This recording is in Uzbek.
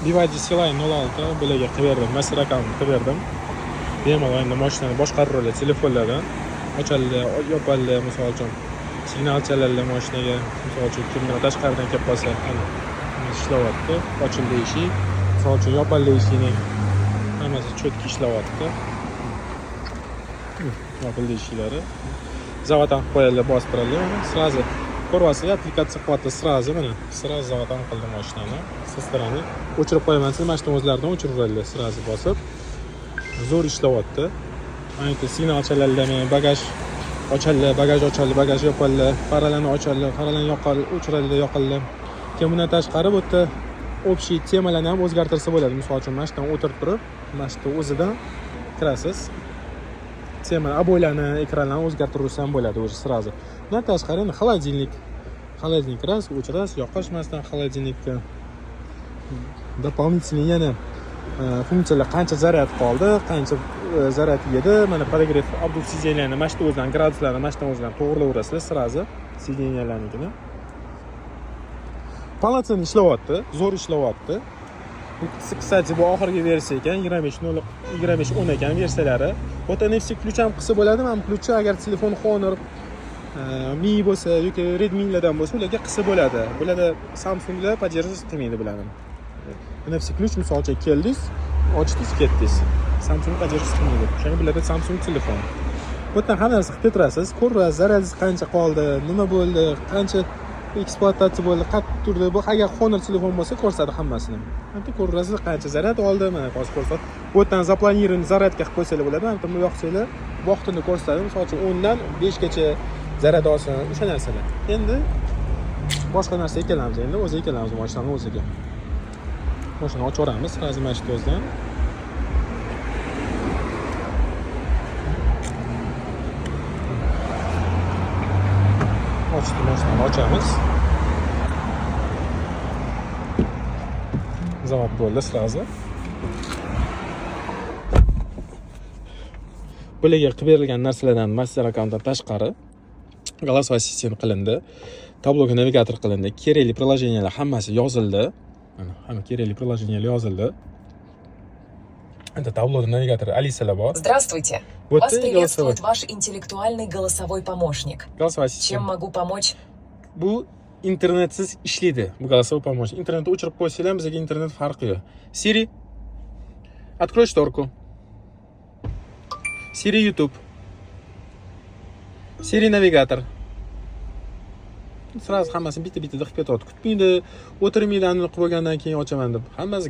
BYD Line 06 bularga qilib berdim. Master account qilib berdim. Bemalol endi mashinani boshqarib oladi telefonlardan. Ochildi, yopildi, misol uchun. Signal chaladi mashinaga. Misol uchun kimdir tashqaridan kelib qolsa, ana ishlayapti. Ochildi eshik. Misol uchun yopildi eshigining hammasi cho'tki ishlayapti. Yopildi eshiklari. Zavoddan qo'yildi, bostiradi. Sразу ko'ryapsiz, applikatsiya qilyapti sразу mana. Sразу zavoddan qildim mashinani. Siz tarafni o'chirib qo'yaman, siz mashina o'zlaridan o'chiraveradi, sразу bosib. Zo'r ishlayapti. Ayni signal chaladi, bagaj ochildi, bagaj ochildi, bagaj yopildi, faralarni ochildi, faralarni yoqildi, o'chirildi, yoqildi. Keyin bundan tashqari bu yerda общий temalarni ham o'zgartirsa bo'ladi. Misol uchun mashinadan o'tirib turib, mashina o'zidan kirasiz. Tema ob'oylarni, ekranlarni o'zgartirsa ham bo'ladi o'zi sразу. Bundan tashqari endi холодильник kirasiz, o'chirasiz, yoqishmasdan холодильникka. Дополнительный yana funksiyalar qancha zaryad qoldi, qancha zaryad yedi, mana прогрев обдув сиденьяni mashina o'zidan graduslarni mashina o'zidan to'g'rilayverasizlar sразу сиденьяlarnikini. Полноценный ishlayapti, zo'r ishlayapti. Kстати, bu oxirgi versiya ekan, 25.10 ekan versiyalari. Ota NFC ключ ham qilsa bo'ladi, men ключ agar telefon Honor Mi bo'lsa yoki Redmi'lardan bo'lsa, ularga qilsa bo'ladi. Bularda Samsunglar поддерживать qilmaydi bularni. NFC ключ misol uchun keldingiz, ochdingiz, ketdingiz. Samsung поддерживать qilmaydi. O'shani bularda Samsung telefon. Bu yerdan hamma narsa qilib turasiz, ko'rasiz, zaryadingiz qancha qoldi, nima bo'ldi, qancha ekspluatatsiya bo'ldi, qattiq turdi. Bu agar Honor telefon bo'lsa ko'rsatadi hammasini. Endi ko'rasiz qancha zaryad oldi, mana hozir ko'rsatadi. Bu yerdan zaplanirovani zaryadga qilib qo'ysalar bo'ladi. Endi bu yoqsanglar vaqtini ko'rsatadi. Misol uchun 10 dan 5 gacha zaryad olsin, o'sha narsalar. Endi boshqa narsaga kelamiz. Endi o'ziga kelamiz mashinani o'ziga. Mashinani ochaveramiz, sразу mashina o'zidan. Mashinani ochamiz. Zavod bo'ldi sразу. Bularga qilib berilgan narsalardan master accountdan tashqari голосовой ассистент qilindi. Tabloga navigator qilindi. Kerakli приложениялар hammasi yozildi. Mana hamma kerakli приложениялар yozildi. Это таблоda навигатор Алисаlar bor. Здравствуйте. Вас приветствует ваш интеллектуальный голосовой помощник. Голосовой ассистент. Чем могу помочь? Bu internetsiz ishlaydi. Bu голосовой помощник. Internetni o'chirib qo'ysanglar ham bizga internet farqi yo'q. Siri, открой шторку. Siri YouTube. Siri navigator. Sразу hammasini bitta-bitta qilib ketyapti. Kutmaydi, o'tirmaydi, aniq qilib bo'lgandan keyin ochaman deb. Hammasi